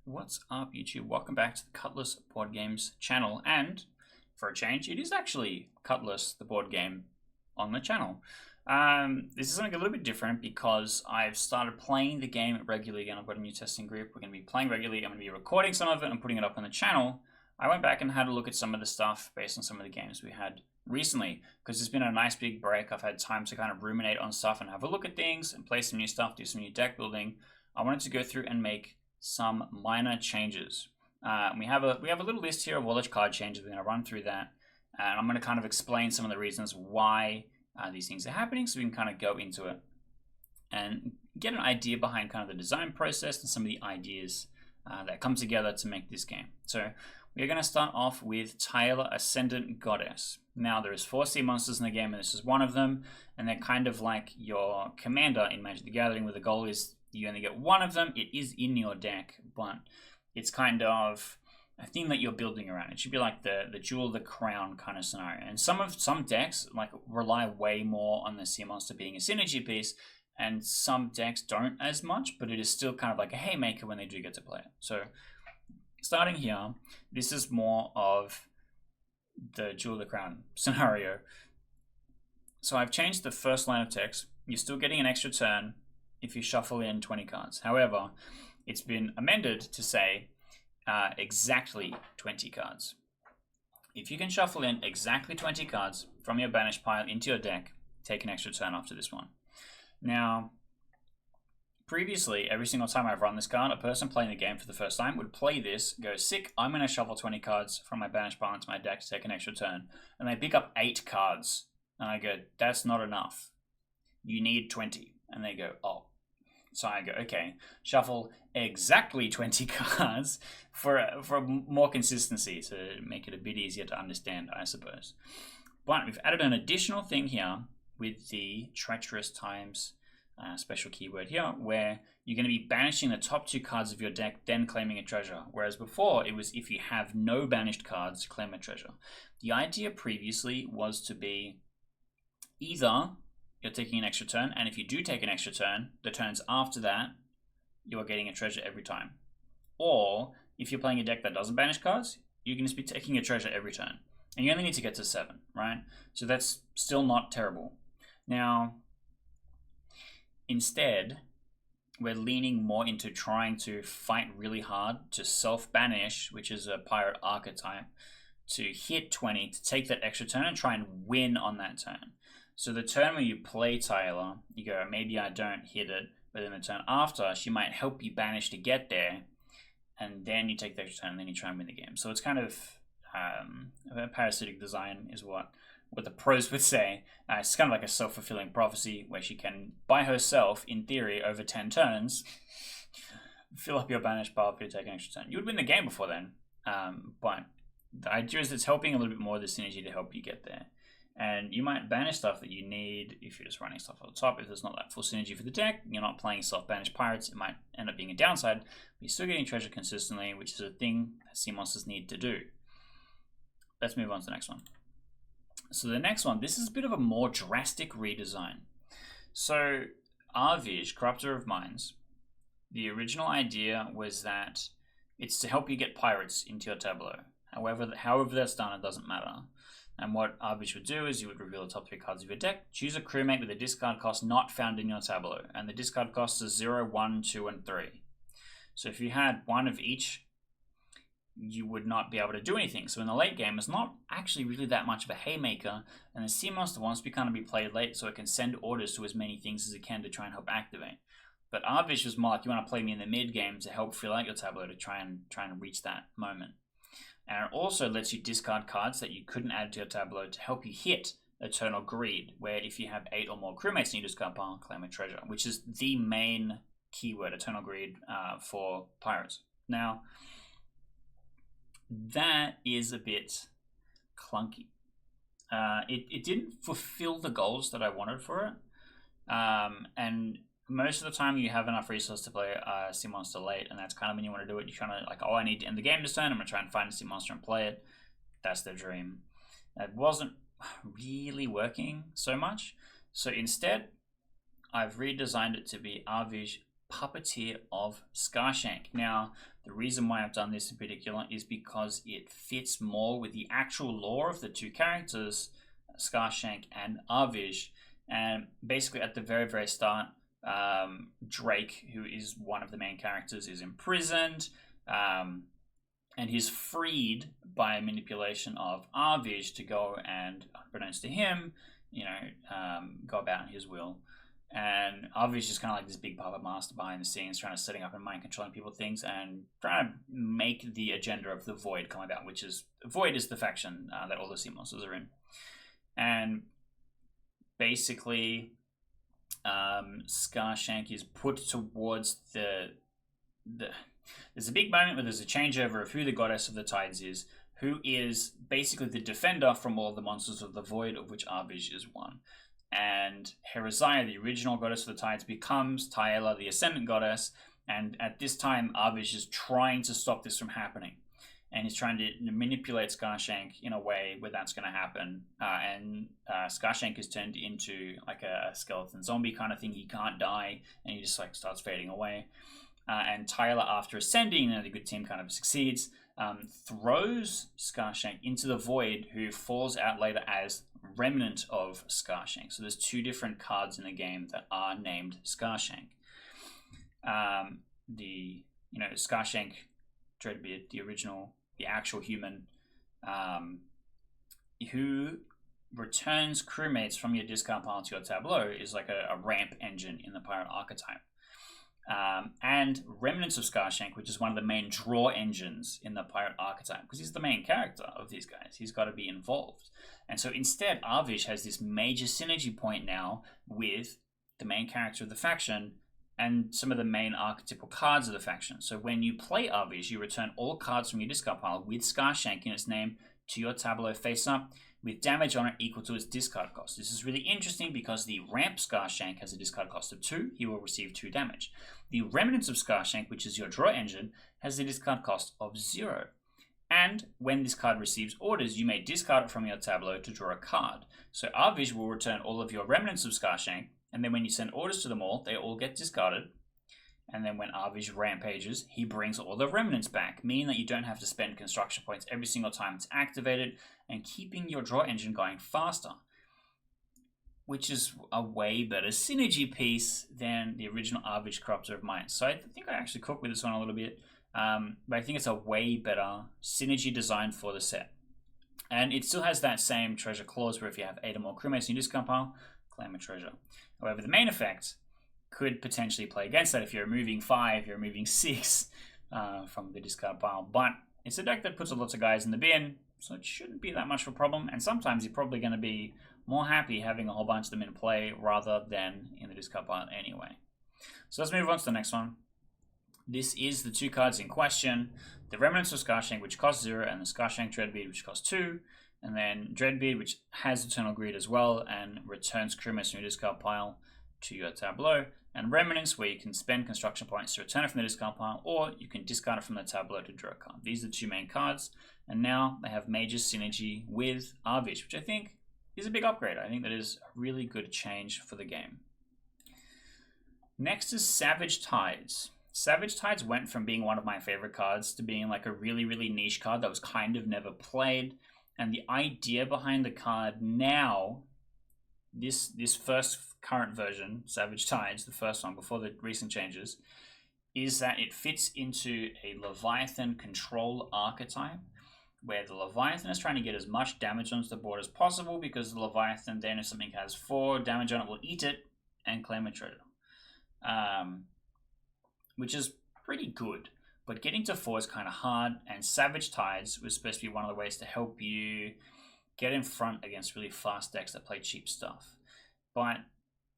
What's up, YouTube? Welcome back to the Cutlass Board Games channel, and for a change, it is actually Cutlass, the board game, on the channel. This is something a little bit different because I've started playing the game regularly again. I've got a new testing group. We're going to be playing regularly. I'm going to be recording some of it and putting it up on the channel. I went back and had a look at some of the stuff based on some of the games we had recently, because it's been a nice big break. I've had time to kind of ruminate on stuff and have a look at things and play some new stuff, do some new deck building. I wanted to go through and make some minor changes. We have a little list here of all the card changes. We're going to run through that, and I'm going to kind of explain some of the reasons why these things are happening, so we can kind of go into it and get an idea behind kind of the design process and some of the ideas that come together to make this game. So we're going to start off with Tyler, Ascendant Goddess. Now, there's 4 sea monsters in the game, and this is one of them, and they're kind of like your commander in Magic the Gathering, where the goal is you only get one of them. It is in your deck, but it's kind of a thing that you're building around. It should be like the Jewel of the Crown kind of scenario. And some decks like rely way more on the sea monster being a synergy piece, and some decks don't as much, but it is still kind of like a haymaker when they do get to play it. So starting here, this is more of the Jewel of the Crown scenario. So I've changed the first line of text. You're still getting an extra turn if you shuffle in 20 cards. However, it's been amended to say exactly 20 cards. If you can shuffle in exactly 20 cards from your banished pile into your deck, take an extra turn after this one. Now, previously, every single time I've run this card, a person playing the game for the first time would play this, go, sick, I'm going to shuffle 20 cards from my banished pile into my deck to take an extra turn. And they pick up 8 cards. And I go, that's not enough. You need 20. And they go, oh. So I go, okay, shuffle exactly 20 cards for more consistency, to make it a bit easier to understand, I suppose. But we've added an additional thing here with the Treacherous Times special keyword here, where you're going to be banishing the top 2 cards of your deck, then claiming a treasure. Whereas before, it was if you have no banished cards, claim a treasure. The idea previously was to be either you're taking an extra turn, and if you do take an extra turn, the turns after that, you are getting a treasure every time. Or, if you're playing a deck that doesn't banish cards, you can just be taking a treasure every turn. And you only need to get to 7, right? So that's still not terrible. Now, instead, we're leaning more into trying to fight really hard to self-banish, which is a pirate archetype, to hit 20, to take that extra turn and try and win on that turn. So the turn where you play Tyler, you go, maybe I don't hit it, but then the turn after, she might help you banish to get there, and then you take the extra turn, and then you try and win the game. So it's kind of a parasitic design is what the pros would say. It's kind of like a self-fulfilling prophecy, where she can, by herself, in theory, over 10 turns, fill up your banished pile for you to take an extra turn. You would win the game before then, but the idea is it's helping a little bit more of the synergy to help you get there. And you might banish stuff that you need if you're just running stuff on the top. If there's not that full synergy for the deck, you're not playing self-banished pirates, it might end up being a downside, but you're still getting treasure consistently, which is a thing that sea monsters need to do. Let's move on to the next one. So the next one, this is a bit of a more drastic redesign. So Arvish, Corruptor of Minds, the original idea was that it's to help you get pirates into your tableau. However that's done, it doesn't matter. And what Arbish would do is you would reveal the top 3 cards of your deck, choose a crewmate with a discard cost not found in your tableau, and the discard cost is 0, 1, 2, and 3. So if you had one of each, you would not be able to do anything. So in the late game, it's not actually really that much of a haymaker, and the sea monster wants to kind of be played late so it can send orders to as many things as it can to try and help activate. But Arvish was more like, you want to play me in the mid game to help fill out your tableau to try and reach that moment. And it also lets you discard cards that you couldn't add to your tableau to help you hit Eternal Greed, where if you have 8 or more crewmates in your discard pile, claim a treasure, which is the main keyword, Eternal Greed, for pirates. Now, that is a bit clunky. It didn't fulfill the goals that I wanted for it, and most of the time you have enough resources to play a sea monster late, and that's kind of when you want to do it. You're trying to, like, oh, I need to end the game this turn, I'm going to try and find a sea monster and play it. That's the dream. It wasn't really working so much. So instead, I've redesigned it to be Arvish Puppeteer of Skarshank. Now, the reason why I've done this in particular is because it fits more with the actual lore of the two characters, Skarshank and Arvij. And basically at the very, very start, Drake, who is one of the main characters, is imprisoned, and he's freed by manipulation of Arvij to go and, unbeknownst to him, go about his will. And Arvij is kind of like this big puppet master behind the scenes, trying to setting up and mind controlling people things, and trying to make the agenda of the Void come about, which is Void is the faction that all the sea monsters are in. And basically, Skarshank is put towards there's a big moment where there's a changeover of who the goddess of the tides is, who is basically the defender from all the monsters of the Void, of which Arvij is one. And Herazaya, the original goddess of the tides, becomes Taela, the ascendant goddess, and at this time Arvij is trying to stop this from happening. And he's trying to manipulate Skarshank in a way where that's going to happen. And Skarshank is turned into like a skeleton zombie kind of thing. He can't die, and he just like starts fading away. And Tyler, after ascending, the good team kind of succeeds, throws Skarshank into the Void, who falls out later as Remnant of Skarshank. So there's two different cards in the game that are named Skarshank. Skarshank, Dreadbeard, the original, the actual human, who returns crewmates from your discard pile to your tableau, is like a ramp engine in the pirate archetype. And Remnants of Skarshank, which is one of the main draw engines in the pirate archetype, because he's the main character of these guys. He's got to be involved. And so instead, Arvij has this major synergy point now with the main character of the faction and some of the main archetypal cards of the faction. So when you play Arvij, you return all cards from your discard pile with Skarshank in its name to your tableau face up, with damage on it equal to its discard cost. This is really interesting because the ramp Skarshank has a discard cost of 2. He will receive 2 damage. The Remnants of Skarshank, which is your draw engine, has a discard cost of 0. And when this card receives orders, you may discard it from your tableau to draw a card. So Arvij will return all of your Remnants of Skarshank, and then when you send orders to them all, they all get discarded. And then when Arvij rampages, he brings all the remnants back, meaning that you don't have to spend construction points every single time it's activated, and keeping your draw engine going faster, which is a way better synergy piece than the original Arvij Corruptor of Minds. So I think I actually cooked with this one a little bit, but I think it's a way better synergy design for the set. And it still has that same treasure clause where if you have 8 or more crewmates in your discard pile, claim a treasure. However, the main effect could potentially play against that if you're removing 5, you're removing 6 from the discard pile. But it's a deck that puts lots of guys in the bin, so it shouldn't be that much of a problem. And sometimes you're probably going to be more happy having a whole bunch of them in play rather than in the discard pile anyway. So let's move on to the next one. This is the 2 cards in question. The Remnants of Skarshank, which costs 0, and the Skarshank Dreadbeard, which costs 2. And then Dreadbeard, which has Eternal Greed as well, and returns crewmates from your discard pile to your tableau. And Remnants, where you can spend construction points to return it from the discard pile, or you can discard it from the tableau to draw a card. These are the 2 main cards, and now they have major synergy with Arvij, which I think is a big upgrade. I think that is a really good change for the game. Next is Savage Tides. Savage Tides went from being one of my favorite cards to being like a really, really niche card that was kind of never played. And the idea behind the card now, this first current version, Savage Tides, the first one before the recent changes, is that it fits into a Leviathan control archetype, where the Leviathan is trying to get as much damage onto the board as possible, because the Leviathan then, if something has 4 damage on it, will eat it and claim a treasure. Which is pretty good, but getting to 4 is kind of hard, and Savage Tides was supposed to be one of the ways to help you get in front against really fast decks that play cheap stuff. But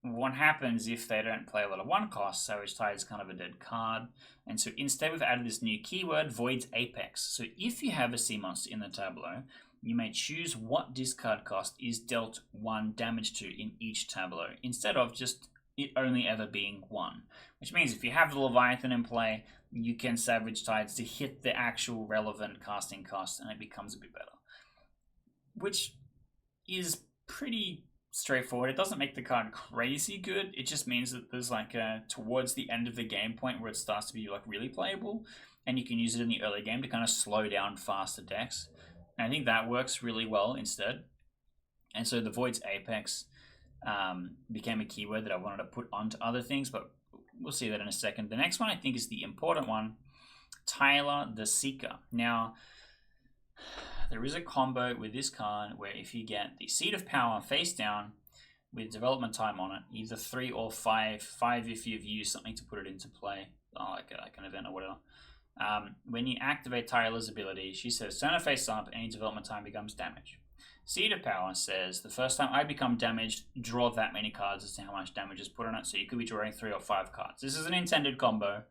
what happens if they don't play a lot of 1 cost? Savage Tides is kind of a dead card, and so instead we've added this new keyword, Void's Apex. So if you have a sea monster in the tableau, you may choose what discard cost is dealt 1 damage to in each tableau, instead of just it only ever being 1. Which means if you have the Leviathan in play, you can Savage Tides to hit the actual relevant casting cost, and it becomes a bit better. Which is pretty straightforward. It doesn't make the card crazy good. It just means that there's like a towards the end of the game point where it starts to be like really playable, and you can use it in the early game to kind of slow down faster decks. And I think that works really well instead. And so the Void's Apex became a keyword that I wanted to put onto other things, but we'll see that in a second. The next one I think is the important one, Tyler the Seeker. Now, there is a combo with this card where if you get the Seed of Power face down with development time on it, either 3 or 5, 5 if you've used something to put it into play, like an event or whatever. When you activate Tyler's ability, she says, turn her face up, any development time becomes damage. Seed of Power says, the first time I become damaged, draw that many cards as to how much damage is put on it. So you could be drawing 3 or 5 cards. This is an intended combo.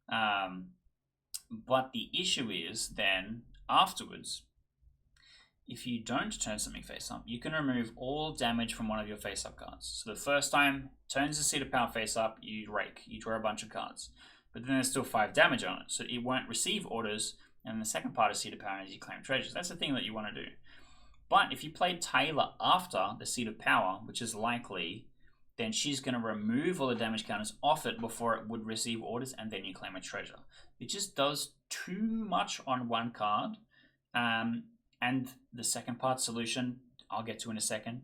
But the issue is then, afterwards, if you don't turn something face up, you can remove all damage from one of your face up cards. So the first time, turns the Seed of Power face up, you rake. You draw a bunch of cards. But then there's still 5 damage on it. So it won't receive orders. And the second part of Seed of Power is you claim treasures. That's the thing that you want to do. But if you played Taylor after the Seed of Power, which is likely, then she's going to remove all the damage counters off it before it would receive orders, and then you claim a treasure. It just does too much on one card. And the second part solution, I'll get to in a second,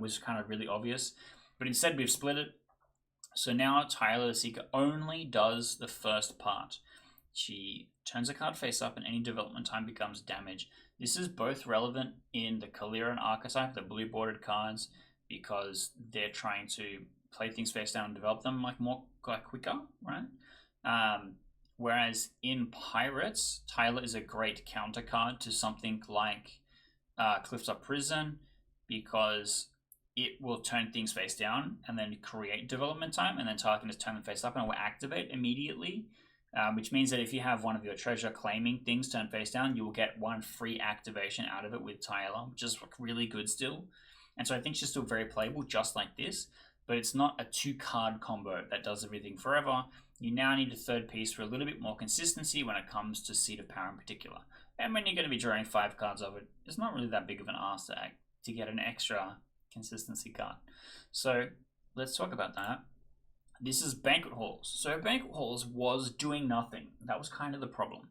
was kind of really obvious. But instead we've split it. So now Tyler the Seeker only does the first part. She turns a card face up and any development time becomes damage. This is both relevant in the Kaliran archetype, the blue bordered cards, because they're trying to play things face down and develop them quicker, right? Whereas in Pirates, Tyler is a great counter card to something like Clifftop Prison, because it will turn things face down and then create development time, and then Tyler can just turn them face up and it will activate immediately. Which means that if you have one of your treasure claiming things turn face down, you will get 1 free activation out of it with Tyler, which is really good still. And so I think she's still very playable just like this, but it's not a 2-card combo that does everything forever. You now need a third piece for a little bit more consistency when it comes to Seed of Power in particular. And when you're going to be drawing 5 cards of it, it's not really that big of an ask to get an extra consistency card. So let's talk about that. This is Banquet Halls. So Banquet Halls was doing nothing. That was kind of the problem.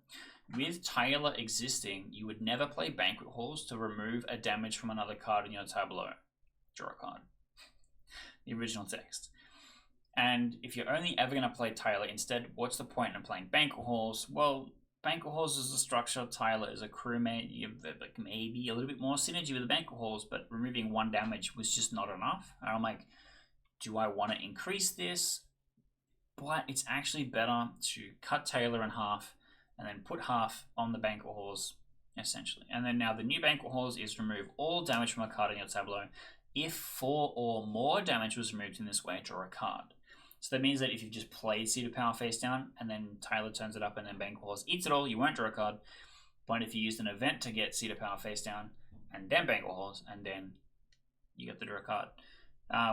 With Taylor existing, you would never play Banquet Halls to remove a damage from another card in your tableau. Draw a card. The original text. And if you're only ever going to play Taylor instead, what's the point in playing Banquet Halls? Well, Banquet Halls is the structure. Tyler is a crewmate. You have like maybe a little bit more synergy with the Banquet Halls, but removing 1 damage was just not enough. And I'm like, do I want to increase this? But it's actually better to cut Taylor in half and then put half on the Banquet Halls, essentially. And then now the new Banquet Halls is remove all damage from a card in your tableau. If 4 or more damage was removed in this way, draw a card. So that means that if you've just played Seed of Power face down and then Tyler turns it up and then Banquet Halls eats it all, you won't draw a card. But if you used an event to get Seed of Power face down and then Banquet Halls, and then you get to draw a card.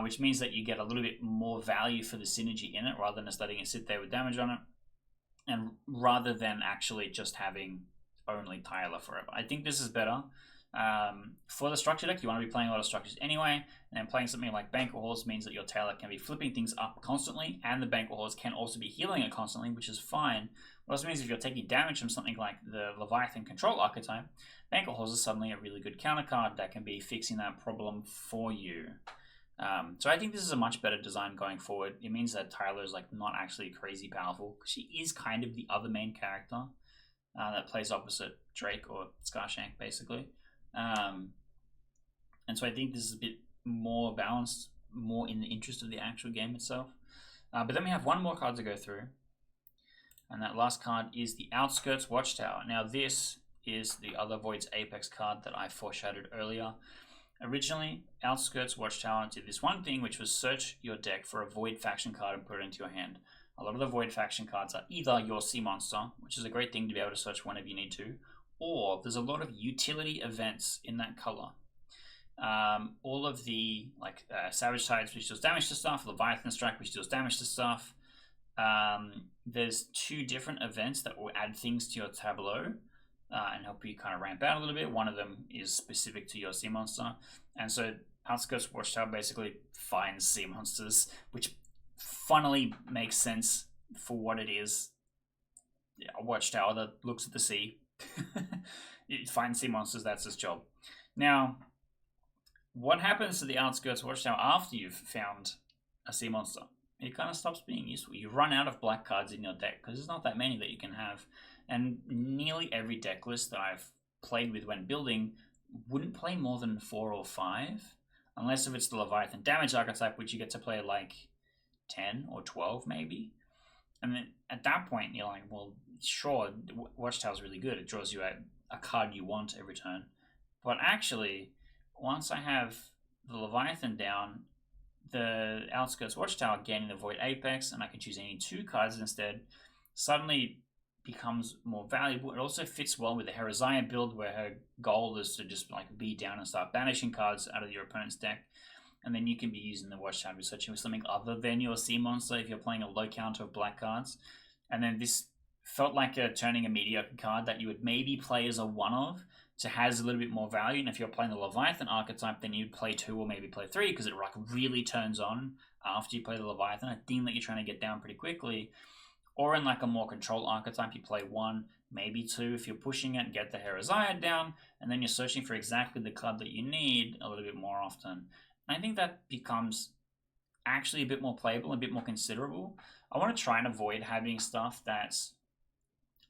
Which means that you get a little bit more value for the synergy in it rather than just letting it sit there with damage on it, and rather than actually just having only Tyler forever. I think this is better. For the structure deck, you want to be playing a lot of structures anyway, and then playing something like Banquet Halls means that your Taylor can be flipping things up constantly, and the Banquet Halls can also be healing it constantly, which is fine. It also means if you're taking damage from something like the Leviathan Control archetype, Banquet Halls is suddenly a really good counter card that can be fixing that problem for you. So I think this is a much better design going forward. It means that Tyler is like not actually crazy powerful, because she is kind of the other main character that plays opposite Drake or Scarshank, basically. And so I think this is a bit more balanced, more in the interest of the actual game itself. But then we have one more card to go through, and that last card is the Outskirts Watchtower. Now this is the other Void's Apex card that I foreshadowed earlier. Originally, Outskirts Watchtower did this one thing, which was search your deck for a Void faction card and put it into your hand. A lot of the Void faction cards are either your sea monster, which is a great thing to be able to search whenever you need to, or there's a lot of utility events in that color. All of the Savage Tides, which deals damage to stuff, Leviathan Strike, which deals damage to stuff. There's 2 different events that will add things to your tableau and help you kind of ramp out a little bit. One of them is specific to your sea monster, and so Outskirts Watchtower basically finds sea monsters, which funnily makes sense for what it is. A watchtower that looks at the sea. It finds sea monsters, that's its job. Now, what happens to the Outskirts Watchtower after you've found a sea monster? It kind of stops being useful. You run out of black cards in your deck because there's not that many that you can have. And nearly every deck list that I've played with when building wouldn't play more than 4 or 5, unless if it's the Leviathan damage archetype, which you get to play like 10 or 12 maybe. And then at that point, you're like, well, sure, Watchtower's really good. It draws you a card you want every turn. But actually, once I have the Leviathan down, the Outskirts Watchtower gaining the Void Apex, and I can choose any 2 cards instead, suddenly becomes more valuable. It also fits well with the Herazaya build, where her goal is to just like be down and start banishing cards out of your opponent's deck. And then you can be using the Watchtower searching for something other than your sea monster if you're playing a low counter of black cards. And then this felt like turning a mediocre card that you would maybe play as a one of to has a little bit more value. And if you're playing the Leviathan archetype, then you'd play 2 or maybe play 3 because it like really turns on after you play the Leviathan, a thing that you're trying to get down pretty quickly. Or in like a more control archetype, you play 1, maybe 2 if you're pushing it and get the Herazaya down, and then you're searching for exactly the card that you need a little bit more often. And I think that becomes actually a bit more playable, a bit more considerable. I want to try and avoid having stuff that's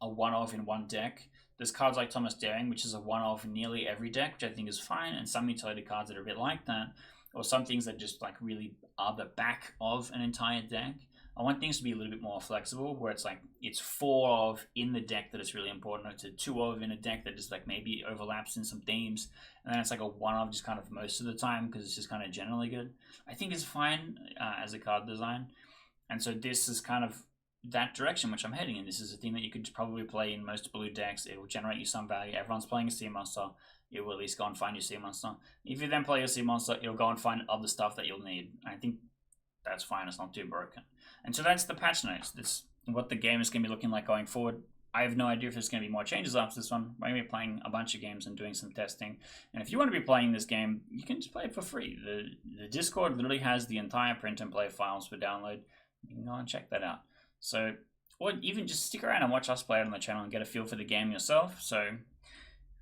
a one-of in one deck. There's cards like Thomas Daring, which is a one-of in nearly every deck, which I think is fine, and some utility cards that are a bit like that, or some things that just like really are the back of an entire deck. I want things to be a little bit more flexible, where it's like it's 4 of in the deck that is really important, or to 2 of in a deck that just like maybe overlaps in some themes, and then it's like a 1 of just kind of most of the time because it's just kind of generally good. I think it's fine as a card design, and so this is kind of that direction which I'm heading in. This is a thing that you could probably play in most blue decks. It will generate you some value. Everyone's playing a sea monster. It will at least go and find your sea monster. If you then play your sea monster, it'll go and find other stuff that you'll need. I think that's fine. It's not too broken. And so that's the patch notes. That's what the game is going to be looking like going forward. I have no idea if there's going to be more changes after this one. I'm going to be playing a bunch of games and doing some testing. And if you want to be playing this game, you can just play it for free. The Discord literally has the entire print and play files for download. You can go and check that out. So, or even just stick around and watch us play it on the channel and get a feel for the game yourself. So,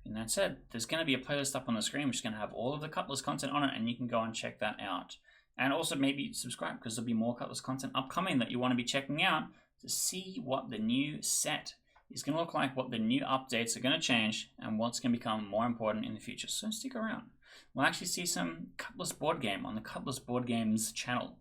and that said, there's going to be a playlist up on the screen which is going to have all of the Cutlass content on it, and you can go and check that out. And also maybe subscribe because there'll be more Cutlass content upcoming that you want to be checking out to see what the new set is going to look like, what the new updates are going to change, and what's going to become more important in the future. So stick around. We'll actually see some Cutlass board game on the Cutlass Board Games channel.